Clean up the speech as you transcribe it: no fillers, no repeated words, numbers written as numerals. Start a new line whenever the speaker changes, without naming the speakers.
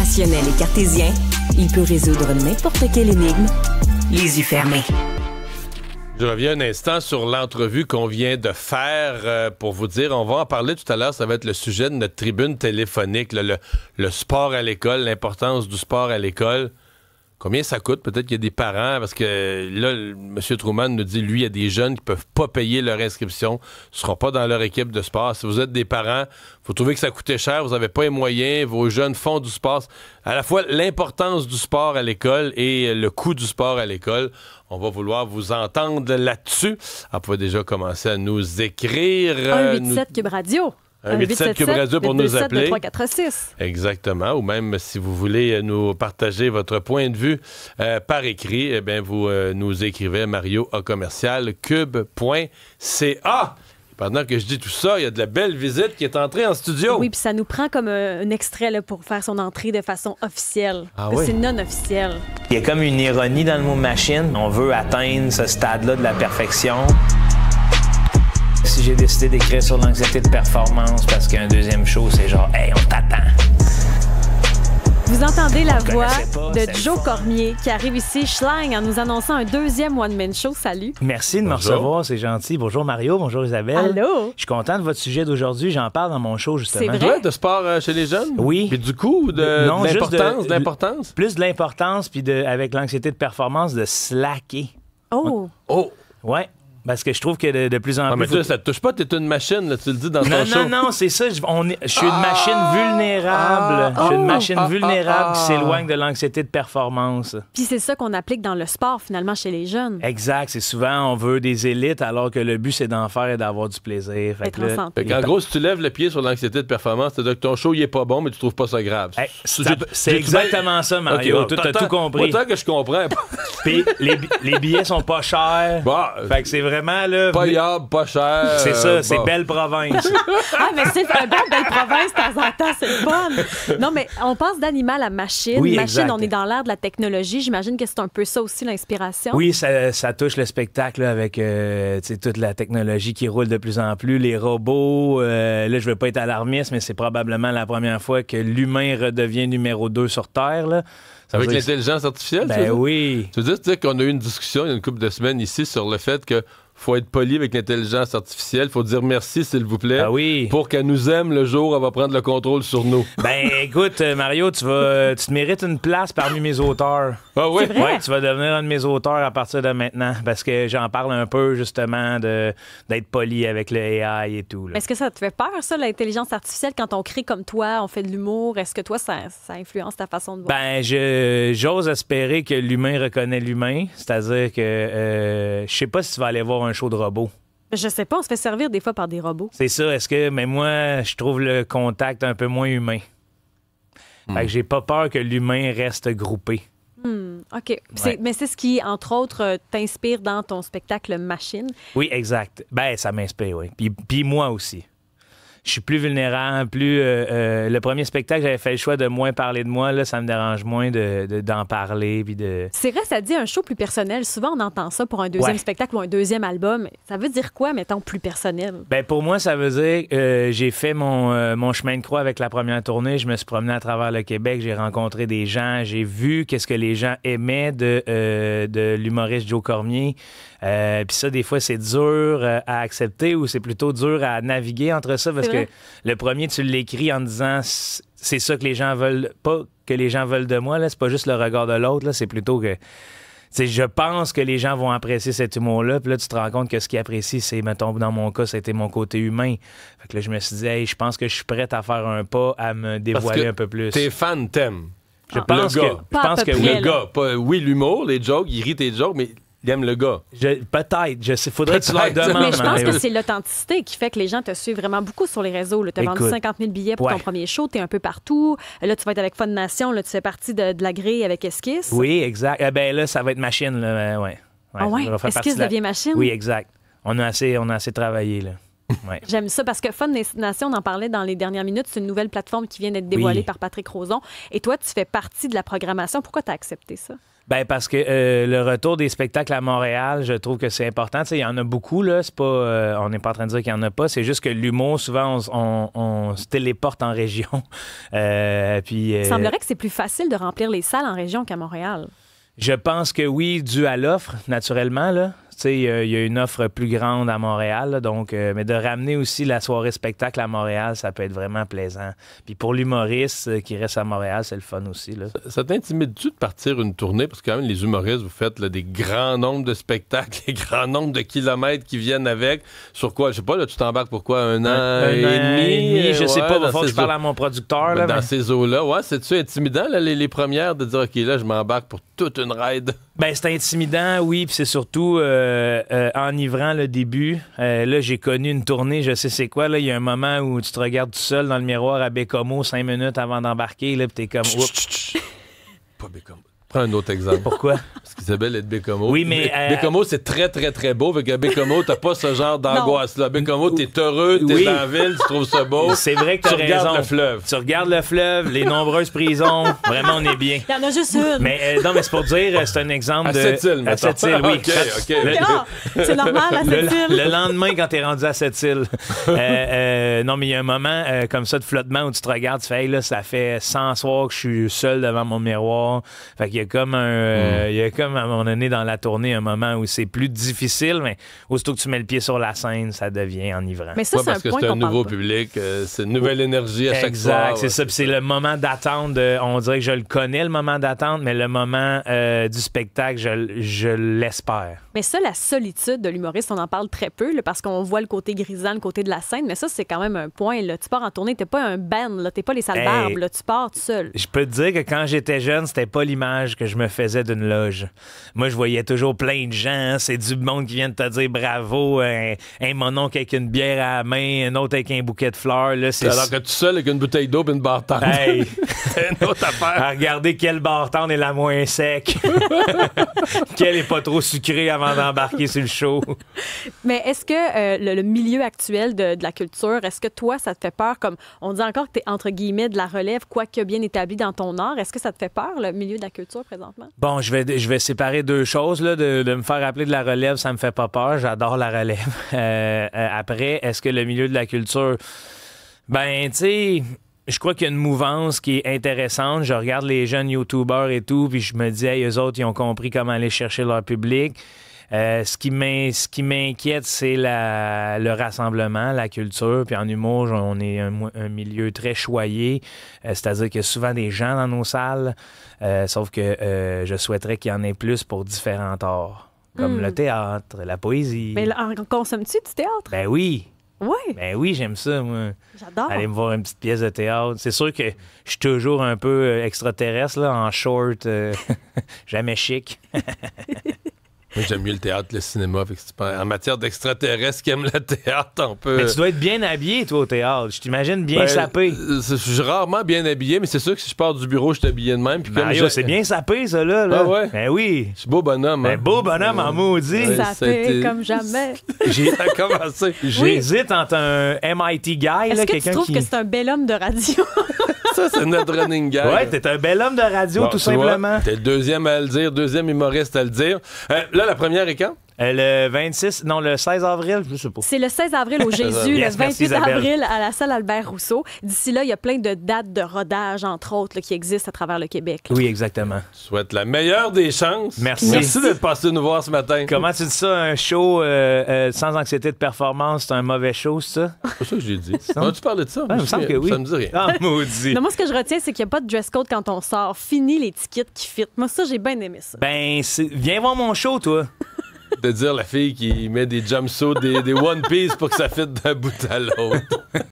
Rationnel et cartésien, il peut résoudre n'importe quelle énigme, les yeux fermés.
Je reviens un instant sur l'entrevue qu'on vient de faire pour vous dire, on va en parler tout à l'heure, ça va être le sujet de notre tribune téléphonique, le sport à l'école, l'importance du sport à l'école. Combien ça coûte? Peut-être qu'il y a des parents, parce que là, M. Truman nous dit, lui, il y a des jeunes qui peuvent pas payer leur inscription, ne seront pas dans leur équipe de sport. Si vous êtes des parents, vous trouvez que ça coûtait cher, vous n'avez pas les moyens, vos jeunes font du sport. À la fois, l'importance du sport à l'école et le coût du sport à l'école. On va vouloir vous entendre là-dessus. Vous pouvez déjà commencer à nous écrire.
187 Cube Radio.
187 Cube Radio pour nous appeler.
346.
Exactement. Ou même si vous voulez nous partager votre point de vue par écrit, eh bien, vous nous écrivez mario@cube.ca. Pendant que je dis tout ça, il y a de la belle visite qui est entrée en studio.
Oui, puis ça nous prend comme un extrait là, pour faire son entrée de façon officielle.
Ah oui?
C'est non officiel.
Il y a comme une ironie dans le mot machine. On veut atteindre ce stade-là de la perfection. Si j'ai décidé d'écrire sur l'anxiété de performance parce qu'un deuxième show, c'est genre « Hey, on t'attend ».
Vous entendez la voix
pas,
de Joe Cormier qui arrive ici, Schlang, en nous annonçant un deuxième one-man show. Salut.
Merci de me recevoir, c'est gentil. Bonjour Mario, bonjour Isabelle.
Allô.
Je suis content de votre sujet d'aujourd'hui. J'en parle dans mon show, justement.
C'est vrai?
Ouais, de sport chez les jeunes?
Oui.
Puis du coup,
Non, juste
de l'importance?
Plus de l'importance, puis avec l'anxiété de performance, de slacker.
Oh.
Oh!
Ouais. Parce que je trouve que de plus en
Ah,
plus...
mais toi, ça te touche pas, t'es une machine, là, tu le dis dans ton show.
Non, c'est ça. Je suis une machine vulnérable. Je suis une machine vulnérable qui s'éloigne de l'anxiété de performance.
Puis c'est ça qu'on applique dans le sport, finalement, chez les jeunes.
Exact. C'est souvent, on veut des élites, alors que le but, c'est d'en faire et d'avoir du plaisir. Fait
Être
que là,
en santé.
Fait qu'en gros, si tu lèves le pied sur l'anxiété de performance, c'est-à-dire que ton show, il est pas bon, mais tu trouves pas ça grave.
Hey, c'est exactement ça, Mario. T'as tout compris.
Autant que je comprends.
Puis les billets sont pas chers.
Bah,
Fait que c'est vraiment, là...
pas yable, pas cher.
C'est ça, c'est
bon.
belle province.
Ah, mais c'est un bon belle province de temps en temps, c'est le fun. Non, mais on passe d'animal à machine.
Oui,
machine,
exact.
on est dans l'ère de la technologie. J'imagine que c'est un peu ça aussi, l'inspiration.
Oui, ça touche le spectacle là, avec toute la technologie qui roule de plus en plus. Les robots, là, je veux pas être alarmiste, mais c'est probablement la première fois que l'humain redevient numéro 2 sur Terre. Là.
Avec l'intelligence artificielle,
Ben oui.
Tu veux dire qu'on a eu une discussion il y a une couple de semaines ici sur le fait que faut être poli avec l'intelligence artificielle. Faut dire merci, s'il vous plaît.
Ah oui.
Pour qu'elle nous aime le jour où elle va prendre le contrôle sur nous.
Ben écoute, Mario, tu te mérites une place parmi mes auteurs.
Ah oui?
C'est vrai?
Ouais, tu vas devenir un de mes auteurs à partir de maintenant. Parce que j'en parle un peu, justement, d'être poli avec le AI et tout. Là.
Est-ce que ça te fait peur, ça, l'intelligence artificielle, quand on crée comme toi, on fait de l'humour? Est-ce que toi, ça influence ta façon de voir?
Ben, j'ose espérer que l'humain reconnaît l'humain. C'est-à-dire que je sais pas si tu vas aller voir un show de robots.
Je sais pas, on se fait servir des fois par des robots.
C'est ça. Mais moi, je trouve le contact un peu moins humain. Fait que j'ai pas peur que l'humain reste groupé.
OK.
Ouais.
Mais c'est ce qui, entre autres, t'inspire dans ton spectacle Machine.
Oui, exact. Ben, ça m'inspire, oui. Puis moi aussi. Je suis plus vulnérable, le premier spectacle, j'avais fait le choix de moins parler de moi. Là, ça me dérange moins d'en parler. Puis de...
C'est vrai, ça dit un show plus personnel. Souvent, on entend ça pour un deuxième spectacle ou un deuxième album. Ça veut dire quoi, mettons, plus personnel?
Ben, pour moi, ça veut dire j'ai fait mon chemin de croix avec la première tournée. Je me suis promené à travers le Québec. J'ai rencontré des gens. J'ai vu qu'est-ce que les gens aimaient de l'humoriste Joe Cormier. Puis ça, des fois, c'est dur à accepter ou c'est plutôt dur à naviguer entre ça parce que le premier, tu l'écris en disant c'est ça que les gens veulent, pas que les gens veulent de moi. Là. C'est pas juste le regard de l'autre. Là. C'est plutôt que je pense que les gens vont apprécier cet humour-là. Puis là, tu te rends compte que ce qu'ils apprécient, c'est, mettons, dans mon cas, ça a été mon côté humain. Fait que là, je me suis dit, hey, je pense que je suis prête à faire un pas, à me dévoiler un peu plus.
Tes fans t'aiment.
Je pense que
Oui,
oui.
le gars. Oui, l'humour, les jokes, il rit tes jokes, mais il aime le gars.
Peut-être. Je sais, faudrait que tu leur demandes.
Mais je pense
Mario.
que c'est l'authenticité qui fait que les gens te suivent vraiment beaucoup sur les réseaux. Tu as vendu 50 000 billets pour ton premier show, tu es un peu partout. Là, tu vas être avec Fun Nation, là, tu fais partie de la grille avec Esquisse.
Oui, exact. Ben là, ça va être Machine. Là. Ouais.
Ah ouais? Esquisse devient Machine?
Oui, exact. On a assez travaillé, là. Ouais.
J'aime ça parce que Fun Nation, on en parlait dans les dernières minutes, c'est une nouvelle plateforme qui vient d'être dévoilée par Patrick Rozon. Et toi, tu fais partie de la programmation. Pourquoi tu as accepté ça?
Ben parce que le retour des spectacles à Montréal, je trouve que c'est important. Il y en a beaucoup, là. C'est pas, on n'est pas en train de dire qu'il n'y en a pas. C'est juste que l'humour, souvent, on se téléporte en région.
Il semblerait que c'est plus facile de remplir les salles en région qu'à Montréal.
Je pense que oui, dû à l'offre, naturellement, là. Il y a une offre plus grande à Montréal, là, donc, mais de ramener aussi la soirée spectacle à Montréal, ça peut être vraiment plaisant. Puis pour l'humoriste qui reste à Montréal, c'est le fun aussi. Là.
Ça t'intimide-tu de partir une tournée? Parce que quand même, les humoristes, vous faites là, des grands nombres de spectacles, des grands nombres de kilomètres qui viennent avec. Sur quoi? Je sais pas, là, tu t'embarques pour quoi? Un an et demi?
Je sais pas, il faut que je parle à mon producteur. Là,
dans ces eaux-là, ouais, c'est-tu intimidant, là, les premières, de dire, OK, là, je m'embarque pour toute une ride?
Ben, c'est intimidant, oui, puis c'est surtout enivrant le début. Là, j'ai connu une tournée, je sais c'est quoi, là, il y a un moment où tu te regardes tout seul dans le miroir à Bécomo 5 minutes avant d'embarquer, là, puis t'es comme...
Pas Bécomo. Prends un autre exemple.
Pourquoi?
Parce qu'Isabelle est de Bécomo.
Oui, mais...
Bécomo, c'est très, très, très beau. Fait qu'à Bécomo, t'as pas ce genre d'angoisse-là. Bécomo, t'es heureux, t'es dans la ville, tu trouves ça beau.
C'est vrai que t'as raison.
Tu regardes le fleuve.
Tu regardes le fleuve, les nombreuses prisons. Vraiment, on est bien.
Il y en a juste une.
Mais non, mais c'est pour dire, c'est un exemple de...
À Sept-Îles,
à Sept-Îles, oui.
OK.
C'est normal, à Sept-Îles.
Le lendemain, quand t'es rendu à Sept-Îles. Non, mais il y a un moment comme ça de flottement où tu te regardes, tu fais, hey, là, ça fait 100 soirs que je suis seul devant mon miroir. Fait qu'il y a comme il y a comme, à un moment donné, dans la tournée, un moment où c'est plus difficile, mais aussitôt que tu mets le pied sur la scène, ça devient enivrant.
Mais ça,
ouais, parce que c'est un nouveau public, c'est une nouvelle énergie à chaque soir.
Exact, c'est ça. Puis c'est le moment d'attente. On dirait que je le connais, le moment d'attente, mais le moment du spectacle, je l'espère.
Mais ça, la solitude de l'humoriste, on en parle très peu, là, parce qu'on voit le côté grisant, le côté de la scène, mais ça, c'est quand même un point. Là. Tu pars en tournée, t'es pas un band, là, t'es pas les salles barbes, là, tu pars tout seul.
Je peux te dire que quand j'étais jeune, c'était pas l'image que je me faisais d'une loge. Moi, je voyais toujours plein de gens, c'est du monde qui vient de te dire bravo, un mononcle avec une bière à la main, un autre avec un bouquet de fleurs. Là, c'est...
Alors que tout seul avec une bouteille d'eau et une bartende.
Hey.
C'est une autre affaire.
À regarder quelle bartende est la moins sec. Quelle est pas trop sucrée avant d'embarquer sur le show.
Mais est-ce que le milieu actuel de la culture, est-ce que toi, ça te fait peur? Comme on dit encore que tu es entre guillemets de la relève, quoique bien établi dans ton art. Est-ce que ça te fait peur, le milieu de la culture présentement?
Bon, je vais séparer deux choses. Là, de me faire appeler de la relève, ça me fait pas peur. J'adore la relève. Après, est-ce que le milieu de la culture... Ben, tu sais... Je crois qu'il y a une mouvance qui est intéressante. Je regarde les jeunes YouTubers et tout, puis je me dis, hey, eux autres, ils ont compris comment aller chercher leur public. Ce qui m'inquiète, c'est le rassemblement, la culture. Puis en humour, on est un milieu très choyé. C'est-à-dire qu'il y a souvent des gens dans nos salles. Sauf que je souhaiterais qu'il y en ait plus pour différents arts. Comme le théâtre, la poésie.
Mais en consommes-tu du théâtre?
Ben oui.
Oui.
Ben oui, j'aime ça, moi.
J'adore.
Aller me voir une petite pièce de théâtre. C'est sûr que je suis toujours un peu extraterrestre, là, en short, jamais chic.
Moi, j'aime mieux le théâtre que le cinéma. Fait que en matière d'extraterrestres qui aiment le théâtre, on peut...
Mais tu dois être bien habillé, toi, au théâtre. Je t'imagine bien sapé.
Je suis rarement bien habillé, mais c'est sûr que si je pars du bureau, je suis habillé de même. Puis
Mario, c'est bien sapé, ça, là.
Ah ouais?
Ben oui.
Je suis beau bonhomme.
Ben beau bonhomme en maudit.
Ouais, sapé comme jamais.
Ça a commencé.
J'hésite entre un MIT guy,
Est-ce
là,
que
quelqu'un
tu trouves que c'est un bel homme de radio?
Ça, c'est notre running guy.
Ouais, t'es un bel homme de radio, tout simplement.
T'es le deuxième à le dire, deuxième humoriste à le dire. Là, la première est quand?
Le 26, non, le 16 avril, je sais pas.
C'est le 16 avril au Jésus,
Yes,
le
merci,
28 avril à la salle Albert Rousseau. D'ici là, il y a plein de dates de rodage, entre autres, là, qui existent à travers le Québec.
Oui, exactement.
Je souhaite la meilleure des chances.
Merci.
Merci d'être passé nous voir ce matin.
Comment tu dis ça, un show sans anxiété de performance, c'est un mauvais show, c'est ça?
C'est pas ça que j'ai dit. Tu parlais de ça?
Il me semble que oui.
Ça me dit rien.
Ah, maudit.
Non, moi, ce que je retiens, c'est qu'il n'y a pas de dress code quand on sort. Fini l'étiquette qui fit. Moi, ça, j'ai bien aimé ça.
Ben, viens voir mon show, toi.
De dire la fille qui met des jumpsuits, des One Piece pour que ça fitte d'un bout à l'autre.